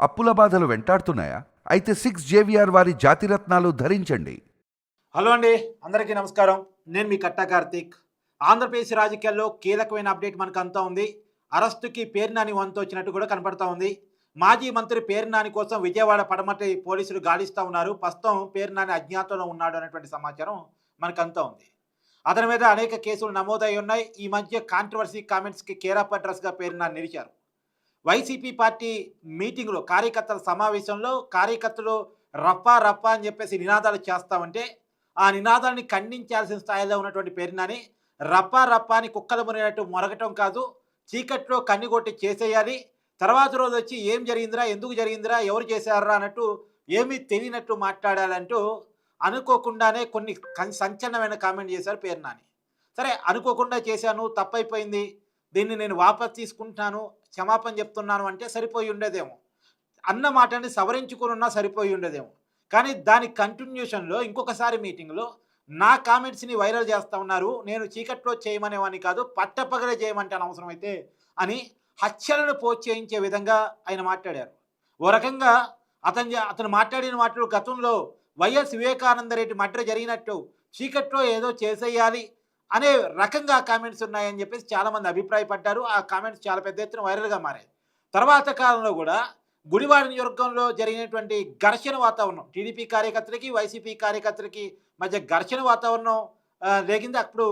అప్పుల బాధలు వెంటాడుతున్నాయా? అయితే 6 JVR వారి జాతిరత్నాలు ధరించండి. హలో అండి, అందరికీ నమస్కారం. నేను మీ కట్టా కార్తీక్. ఆంధ్రప్రదేశ్ రాజకీయాల్లో కీలకమైన అప్డేట్ మనకు అంతా ఉంది. అరెస్టుకి పేర్నాని వంతు వచ్చినట్టు కూడా కనపడతా ఉంది. మాజీ మంత్రి పేర్నాని కోసం విజయవాడ పడమటి పోలీసులు గాలిస్తూ ఉన్నారు. ప్రస్తుతం పేర్నాని అజ్ఞాతంలో ఉన్నాడు అనేటువంటి సమాచారం మనకంతా ఉంది. అతని మీద అనేక కేసులు నమోదై ఉన్నాయి. ఈ మధ్య కాంట్రవర్సీ కామెంట్స్కి కేర్ ఆఫ్ అడ్రస్గా పేర్నాని నిలిచారు. వైసీపీ పార్టీ మీటింగ్లో కార్యకర్తల సమావేశంలో కార్యకర్తలు రప్పా రప్పా అని చెప్పేసి నినాదాలు చేస్తామంటే ఆ నినాదాన్ని ఖండించాల్సిన స్థాయిలో ఉన్నటువంటి పేరునాని రప్పా రప్పా అని కుక్కలు మునిగినట్టు మొరగటం కాదు, చీకట్లో కన్నిగొట్టి చేసేయాలి, తర్వాత రోజు వచ్చి ఏం జరిగిందిరా, ఎందుకు జరిగిందిరా, ఎవరు చేశారా అన్నట్టు ఏమీ తెలియనట్టు మాట్లాడాలంటూ అనుకోకుండానే కొన్ని సంచలనమైన కామెంట్ చేశారు పేర్నాని. సరే, అనుకోకుండా చేశాను, తప్పైపోయింది, దీన్ని నేను వాపస్ తీసుకుంటున్నాను, క్షమాపణ చెప్తున్నాను అంటే సరిపోయి ఉండేదేమో, అన్న మాటని సవరించుకున్నా సరిపోయి ఉండేదేమో. కానీ దాని కంటిన్యూషన్లో ఇంకొకసారి మీటింగ్లో నా కామెంట్స్ని వైరల్ చేస్తూ ఉన్నారు, నేను చీకట్లో చేయమనేవాడిని కాదు, పట్టపగలే చేయమంటే అనవసరమైతే అని హత్యలను పోస్ట్ చేయించే విధంగా ఆయన మాట్లాడారు. ఓ రకంగా అతను మాట్లాడిన మాటలు గతంలో వైఎస్ వివేకానందరెడ్డి మర్డర్ జరిగినట్టు చీకట్లో ఏదో చేసేయాలి అనే రకంగా కామెంట్స్ ఉన్నాయని చెప్పేసి చాలామంది అభిప్రాయపడ్డారు. ఆ కామెంట్స్ చాలా పెద్ద ఎత్తున వైరల్గా మారాయి. తర్వాత కాలంలో కూడా గుడివాడ నియోజకవర్గంలో జరిగినటువంటి ఘర్షణ వాతావరణం, టీడీపీ కార్యకర్తలకి వైసీపీ కార్యకర్తలకి మధ్య ఘర్షణ వాతావరణం రేగింది. అప్పుడు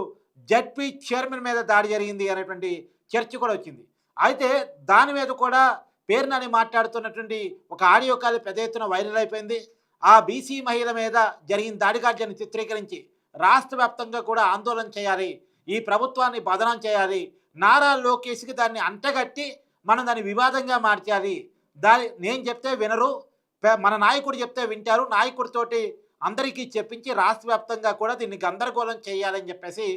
జడ్పీ చైర్మన్ మీద దాడి జరిగింది అనేటువంటి చర్చ కూడా వచ్చింది. అయితే దాని మీద కూడా పేర్నాని మాట్లాడుతున్నటువంటి ఒక ఆడియో కాల్ పెద్ద ఎత్తున వైరల్ అయిపోయింది. ఆ బీసీ మహిళ మీద జరిగిన దాడిగాడ్యాన్ని చిత్రీకరించి రాష్ట్ర వ్యాప్తంగా కూడా ఆందోళన చేయాలి, ఈ ప్రభుత్వాన్ని బదనం చేయాలి, నారా లోకేష్కి దాన్ని అంటగట్టి మనం దాన్ని వివాదంగా మార్చాలి, నేను చెప్తే వినరు, మన నాయకుడు చెప్తే వింటారు, నాయకుడితోటి అందరికీ చెప్పించి రాష్ట్ర వ్యాప్తంగా కూడా దీన్ని గందరగోళం చేయాలని చెప్పేసి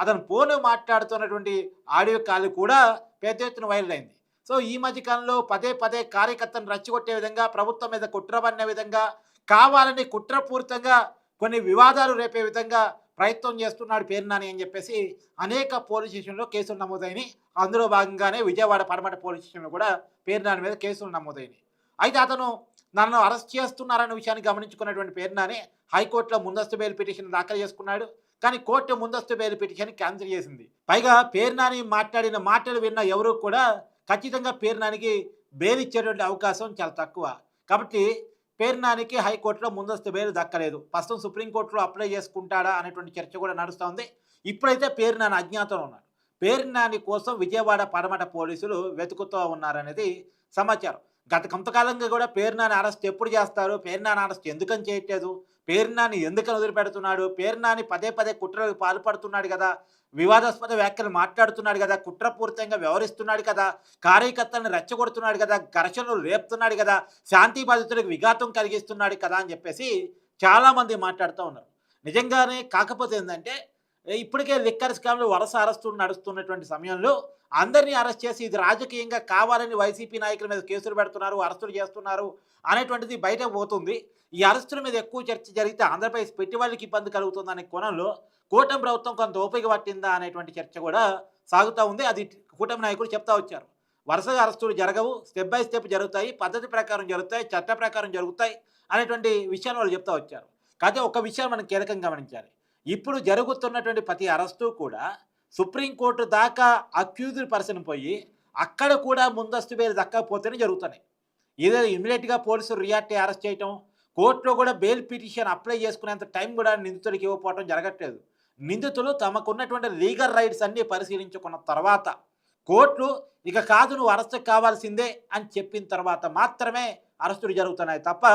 అతను ఫోన్ మాట్లాడుతున్నటువంటి ఆడియో కాల్ కూడా పెద్ద ఎత్తున వైరల్ అయింది. సో ఈ మధ్యకాలంలో పదే పదే కార్యకర్తను రెచ్చగొట్టే విధంగా, ప్రభుత్వం మీద కుట్రబన్నే విధంగా, కావాలని కుట్రపూరితంగా కొన్ని వివాదాలు రేపే విధంగా ప్రయత్నం చేస్తున్నాడు పేర్నాని అని చెప్పేసి అనేక పోలీస్ స్టేషన్లో కేసులు నమోదైనవి. అందులో భాగంగానే విజయవాడ పడమటి పోలీస్ స్టేషన్లో కూడా పేర్నాని మీద కేసులు నమోదైనవి. అయితే అతను నన్ను అరెస్ట్ చేస్తున్నారన్న విషయాన్ని గమనించుకున్నటువంటి పేర్నాని హైకోర్టులో ముందస్తు బెయిల్ పిటిషన్ దాఖలు చేసుకున్నాడు. కానీ కోర్టు ముందస్తు బెయిల్ పిటిషన్ క్యాన్సిల్ చేసింది. పైగా పేర్నాని మాట్లాడిన మాటలు విన్న ఎవరు కూడా ఖచ్చితంగా పేర్నానికి బెయిల్ ఇచ్చేటువంటి అవకాశం చాలా తక్కువ. కాబట్టి పేర్నానికి హైకోర్టులో ముందస్తు బెయిల్ దక్కలేదు. ప్రస్తుతం సుప్రీంకోర్టులో అప్లై చేసుకుంటాడా అనేటువంటి చర్చ కూడా నడుస్తోంది. ఇప్పుడైతే పేర్నాని అజ్ఞాతంలో ఉన్నాడు. పేర్నాని కోసం విజయవాడ పడమట పోలీసులు వెతుకుతూ ఉన్నారనేది సమాచారం. గత కొంతకాలంగా కూడా పేర్నాని అరెస్ట్ ఎప్పుడు చేస్తారు, పేర్నాని అరెస్ట్ ఎందుకని చేయట్లేదు, పేర్నాని ఎందుకని వదిలిపెడుతున్నాడు, పేర్నాని పదే పదే కుట్రలకు పాల్పడుతున్నాడు కదా, వివాదాస్పద వ్యాఖ్యలు మాట్లాడుతున్నాడు కదా, కుట్రపూరితంగా వ్యవహరిస్తున్నాడు కదా, కార్యకర్తలను రెచ్చగొడుతున్నాడు కదా, ఘర్షణలు రేపుతున్నాడు కదా, శాంతి బాధితులకు విఘాతం కలిగిస్తున్నాడు కదా అని చెప్పేసి చాలామంది మాట్లాడుతూ ఉన్నారు. నిజంగానే కాకపోతే ఏంటంటే ఇప్పటికే లిక్కర్ స్కామ్లు వరుస అరెస్టులు నడుస్తున్నటువంటి సమయంలో అందరినీ అరెస్ట్ చేసి ఇది రాజకీయంగా కావాలని వైసీపీ నాయకుల మీద కేసులు పెడుతున్నారు, అరెస్టులు చేస్తున్నారు అనేటువంటిది బయట పోతుంది. ఈ అరెస్టుల మీద ఎక్కువ చర్చ జరిగితే ఆంధ్రప్రదేశ్ పెట్టుబడులకు ఇబ్బంది కలుగుతుంది అనే కోణంలో కూటమి ప్రభుత్వం కొంత ఓపిక పట్టిందా అనేటువంటి చర్చ కూడా సాగుతూ ఉంది. అది కూటమి నాయకులు చెప్తా వచ్చారు. వరుసగా అరెస్టులు జరగవు, స్టెప్ బై స్టెప్ జరుగుతాయి, పద్ధతి ప్రకారం జరుగుతాయి, చట్ట ప్రకారం జరుగుతాయి అనేటువంటి విషయాన్ని వాళ్ళు చెప్తా వచ్చారు. కాకపోతే ఒక విషయం మనం కీలకంగా గమనించాలి. ఇప్పుడు జరుగుతున్నటువంటి ప్రతి అరెస్టు కూడా సుప్రీంకోర్టు దాకా అక్యూజ్డ్ పర్సన్ పోయి అక్కడ కూడా ముందస్తు బెయిల్ దక్కకపోతేనే జరుగుతున్నాయి. ఏదో ఇమీడియట్గా పోలీసులు రియాక్ట్ అయ్యి అరెస్ట్ చేయటం, కోర్టులో కూడా బెయిల్ పిటిషన్ అప్లై చేసుకునేంత టైం కూడా నిందితుడికి ఇవ్వకపోవడం జరగట్లేదు. నిందితులు తమకున్నటువంటి లీగల్ రైట్స్ అన్నీ పరిశీలించుకున్న తర్వాత కోర్టులు ఇక కాదు నువ్వు అరెస్ట్ కావాల్సిందే అని చెప్పిన తర్వాత మాత్రమే అరెస్టులు జరుగుతున్నాయి తప్ప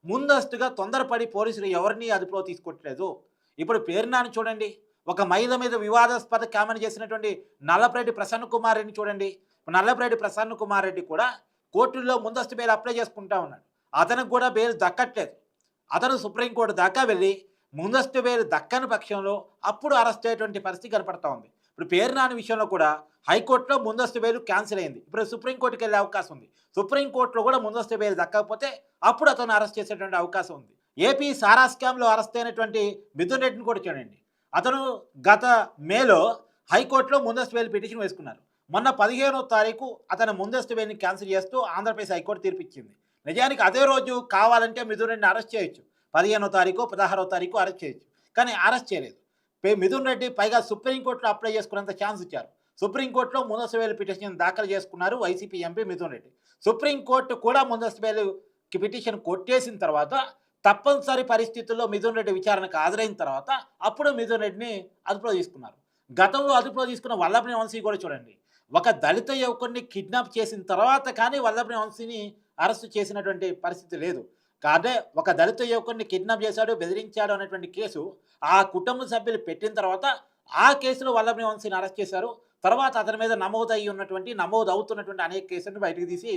ముందస్తుగా తొందరపడి పోలీసులు ఎవరిని అదుపులో తీసుకోవట్లేదు. ఇప్పుడు పేర్నాని చూడండి, ఒక మహిళ మీద వివాదాస్పద కామెంట్ చేసినటువంటి నల్లపరెడ్డి ప్రసన్న కుమార్ రెడ్డిని చూడండి. నల్లపరెడ్డి ప్రసన్న కుమార్ రెడ్డి కూడా కోర్టుల్లో ముందస్తు బెయిల్ అప్లై చేసుకుంటా ఉన్నాడు. అతనికి కూడా బెయిల్ దక్కట్లేదు. అతను సుప్రీంకోర్టు దాకా వెళ్ళి ముందస్తు బెయిల్ దక్కని పక్షంలో అప్పుడు అరెస్ట్ అయ్యేటువంటి పరిస్థితి కనపడతా ఉంది. ఇప్పుడు పేర్నాని విషయంలో కూడా హైకోర్టులో ముందస్తు బెయిల్ క్యాన్సిల్ అయింది. ఇప్పుడు సుప్రీంకోర్టుకి వెళ్ళే అవకాశం ఉంది. సుప్రీంకోర్టులో కూడా ముందస్తు బెయిల్ దక్కకపోతే అప్పుడు అతను అరెస్ట్ చేసేటువంటి అవకాశం ఉంది. ఏపీ సారా స్కామ్లో అరెస్ట్ అయినటువంటి మిథున్ రెడ్డిని కూడా చూడండి. అతను గత మేలో హైకోర్టులో ముందస్తు బెయిల్ పిటిషన్ వేసుకున్నారు. మొన్న 15వ తారీఖు అతను ముందస్తు బెయిల్ని క్యాన్సిల్ చేస్తూ ఆంధ్రప్రదేశ్ హైకోర్టు తీర్పిచ్చింది. నిజానికి అదే రోజు కావాలంటే మిథున్ రెడ్డిని అరెస్ట్ చేయొచ్చు. 15వ తారీఖు, 16వ తారీఖు అరెస్ట్ చేయొచ్చు. కానీ అరెస్ట్ చేయలేదు. మిథున్ రెడ్డి పైగా సుప్రీంకోర్టులో అప్లై చేసుకునేంత ఛాన్స్ ఇచ్చారు. సుప్రీంకోర్టులో ముందస్తు బెయిల్ పిటిషన్ దాఖలు చేసుకున్నారు YCP MP Mithun Reddy. Supreme court కూడా ముందస్తు బెయిల్ పిటిషన్ కొట్టేసిన తర్వాత తప్పనిసరి పరిస్థితుల్లో మిథున్ రెడ్డి విచారణకు హాజరైన తర్వాత అప్పుడు మిథున్ రెడ్డిని అదుపులో తీసుకున్నారు. గతంలో అదుపులో తీసుకున్న వల్లభనేని వంశీ కూడా చూడండి. ఒక దళిత యువకుడిని కిడ్నాప్ చేసిన తర్వాత కానీ వల్లభనేని వంశీని అరెస్టు చేసినటువంటి పరిస్థితి లేదు. కానీ ఒక దళిత యువకుడిని కిడ్నాప్ చేశాడు, బెదిరించాడు అనేటువంటి కేసు ఆ కుటుంబ సభ్యులు పెట్టిన తర్వాత ఆ కేసులో వల్లభనేని వంశీని అరెస్ట్ చేశారు. తర్వాత అతని మీద నమోదు అవుతున్నటువంటి అనేక కేసులను బయటకు తీసి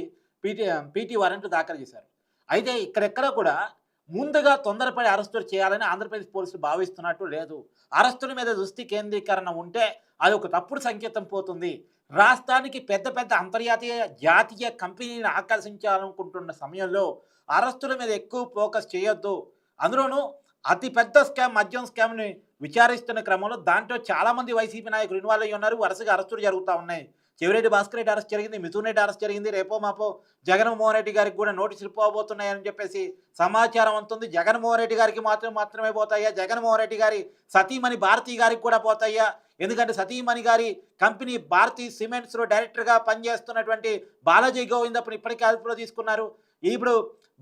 పీటీ వారెంట్లు దాఖలు చేశారు. అయితే ఇక్కడెక్కడ కూడా ముందుగా తొందరపడి అరెస్టులు చేయాలని ఆంధ్రప్రదేశ్ పోలీసులు భావిస్తున్నట్టు లేదు. అరెస్టుల మీద దృష్టి కేంద్రీకరణ ఉంటే అది ఒక తప్పుడు సంకేతం పోతుంది. రాష్ట్రానికి పెద్ద పెద్ద అంతర్జాతీయ జాతీయ కంపెనీని ఆకర్షించాలనుకుంటున్న సమయంలో అరెస్టుల మీద ఎక్కువ ఫోకస్ చేయొద్దు. అందులోనూ అతి పెద్ద స్కామ్ మద్యం స్కామ్ని విచారిస్తున్న క్రమంలో దాంట్లో చాలామంది వైసీపీ నాయకులు ఇన్వాల్వ్ అయ్యి ఉన్నారు. వరుసగా అరెస్టులు జరుగుతూ ఉన్నాయి. చెవిరెడ్డి భాస్కర్ రెడ్డి అరెస్ట్ జరిగింది, మిథున్ రెడ్డి అరెస్ట్ జరిగింది. రేపో మాపో జగన్మోహన్ రెడ్డి గారికి కూడా నోటీసులు పోబోతున్నాయని చెప్పేసి సమాచారం ఉంటుంది. జగన్మోహన్ రెడ్డి గారికి మాత్రమే పోతాయా? జగన్మోహన్ రెడ్డి గారి సతీమణి భారతి గారికి కూడా పోతాయా? ఎందుకంటే సతీమణి గారి కంపెనీ భారతీ సిమెంట్స్లో డైరెక్టర్గా పనిచేస్తున్నటువంటి బాలాజీ గోవిందప్పుడు ఇప్పటికే అదుపులో తీసుకున్నారు. ఇప్పుడు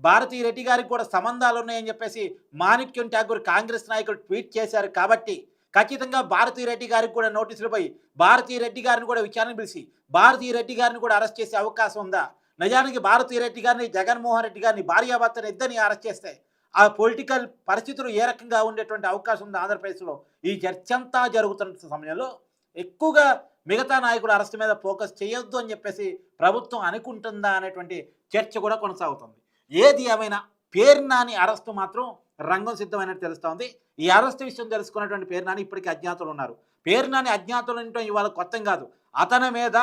భారతీ రెడ్డి గారికి కూడా సంబంధాలు ఉన్నాయని చెప్పేసి మాణిక్యం ఠాగూర్ కాంగ్రెస్ నాయకులు ట్వీట్ చేశారు. కాబట్టి ఖచ్చితంగా భారతీ రెడ్డి గారికి కూడా నోటీసులు పోయి భారతీ రెడ్డి గారిని కూడా విచారణ పిలిచి భారతీ రెడ్డి గారిని కూడా అరెస్ట్ చేసే అవకాశం ఉందా? నిజానికి భారతీ రెడ్డి గారిని, జగన్మోహన్ రెడ్డి గారిని, భార్యాభర్తను ఇద్దరిని అరెస్ట్ చేస్తే ఆ పొలిటికల్ పరిస్థితులు ఏ రకంగా ఉండేటువంటి అవకాశం ఉంది ఆంధ్రప్రదేశ్లో? ఈ చర్చ అంతా జరుగుతున్న సమయంలో ఎక్కువగా మిగతా నాయకుల అరెస్ట్ మీద ఫోకస్ చేయొద్దు అని చెప్పేసి ప్రభుత్వం అనుకుంటుందా అనేటువంటి చర్చ కూడా కొనసాగుతుంది. ఏది ఏమైనా పేర్నాని అరెస్టు మాత్రం రంగం సిద్ధమైనట్టు తెలుస్తూ ఉంది. ఈ అరెస్ట్ విషయం తెలుసుకున్నటువంటి పేర్నాని ఇప్పటికీ అజ్ఞాతులు ఉన్నారు. పేర్నాని అజ్ఞాతులు ఉండటం ఇవాళ కొత్త కాదు. అతని మీద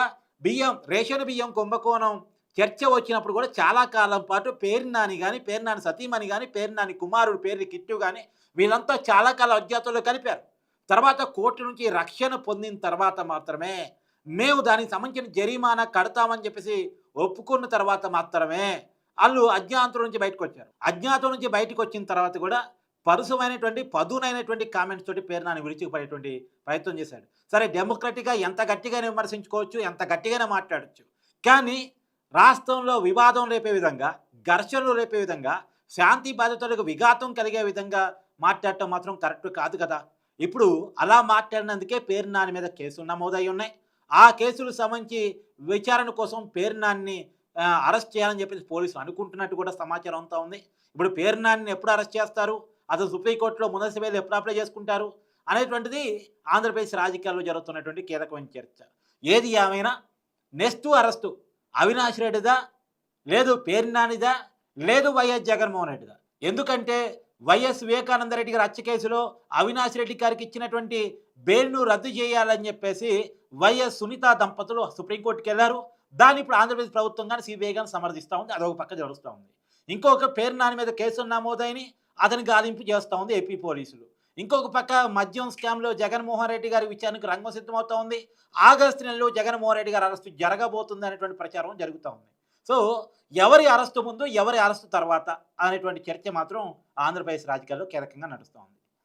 రేషన్ బియ్యం కుంభకోణం చర్చ వచ్చినప్పుడు కూడా చాలా కాలం పాటు పేర్నాని కానీ, పేర్నాని సతీమణి కానీ, పేర్నాని కుమారుడు పేర్ని కిట్టు కానీ వీళ్ళంతా చాలా కాలం అజ్ఞాతుల్లో కలిపారు. తర్వాత కోర్టు నుంచి రక్షణ పొందిన తర్వాత మాత్రమే మేము దానికి సంబంధించిన జరిమానా కడతామని చెప్పేసి ఒప్పుకున్న తర్వాత మాత్రమే వాళ్ళు అజ్ఞాతుల నుంచి బయటకు వచ్చారు. అజ్ఞాతుల నుంచి బయటకు వచ్చిన తర్వాత కూడా పదునైనటువంటి కామెంట్స్ తోటి పేర్నాని విరుచుకుపడేటువంటి ప్రయత్నం చేశాడు. సరే, డెమోక్రటిక్గా ఎంత గట్టిగానే విమర్శించుకోవచ్చు, ఎంత గట్టిగానే మాట్లాడచ్చు. కానీ రాష్ట్రంలో వివాదం రేపే విధంగా, ఘర్షణలు రేపే విధంగా, శాంతి బాధితులకు విఘాతం కలిగే విధంగా మాట్లాడటం మాత్రం కరెక్ట్ కాదు కదా. ఇప్పుడు అలా మాట్లాడినందుకే పేర్నాని మీద కేసులు నమోదై ఉన్నాయి. ఆ కేసులు సంబంధించి విచారణ కోసం పేర్నాన్ని అరెస్ట్ చేయాలని చెప్పేసి పోలీసులు అనుకుంటున్నట్టు కూడా సమాచారం అంతా ఉంది. ఇప్పుడు పేర్నాని ఎప్పుడు అరెస్ట్ చేస్తారు, అతను సుప్రీంకోర్టులో ముందస్తు బెయిల్ ఎప్పుడు అప్లై చేసుకుంటారు అనేటువంటిది ఆంధ్రప్రదేశ్ రాజకీయాల్లో జరుగుతున్నటువంటి కీలకమైన చర్చ. ఏది ఏమైనా నెక్స్ట్ అరెస్టు అవినాష్ రెడ్డిదా, లేదు పేర్నానిదా, లేదు వైఎస్ జగన్మోహన్ రెడ్డిదా? ఎందుకంటే వైఎస్ వివేకానంద రెడ్డి గారి హత్య కేసులో అవినాష్ రెడ్డి గారికి ఇచ్చినటువంటి బెయిల్ను రద్దు చేయాలని చెప్పేసి వైఎస్ సునీత దంపతులు సుప్రీంకోర్టుకి వెళ్ళారు. దాన్ని ఇప్పుడు ఆంధ్రప్రదేశ్ ప్రభుత్వం కానీ సిబిఐ కానీ సమర్థిస్తూ ఉంది. అదొక పక్క జరుగుతూ ఉంది. ఇంకొక పేర్నాని మీద కేసులు నమోదైని అతని గాలింపు చేస్తూ ఉంది ఏపీ పోలీసులు. ఇంకొక పక్క మద్యం స్కామ్లో జగన్మోహన్ రెడ్డి గారి విచారణకు రంగం సిద్ధమవుతూ ఉంది. ఆగస్టు నెలలో జగన్మోహన్ రెడ్డి గారి అరెస్టు జరగబోతుంది అనేటువంటి ప్రచారం జరుగుతూ ఉంది. సో ఎవరి అరెస్టు ముందు, ఎవరి అరెస్టు తర్వాత అనేటువంటి చర్చ మాత్రం ఆంధ్రప్రదేశ్ రాజకీయాల్లో కీలకంగా నడుస్తూ ఉంది.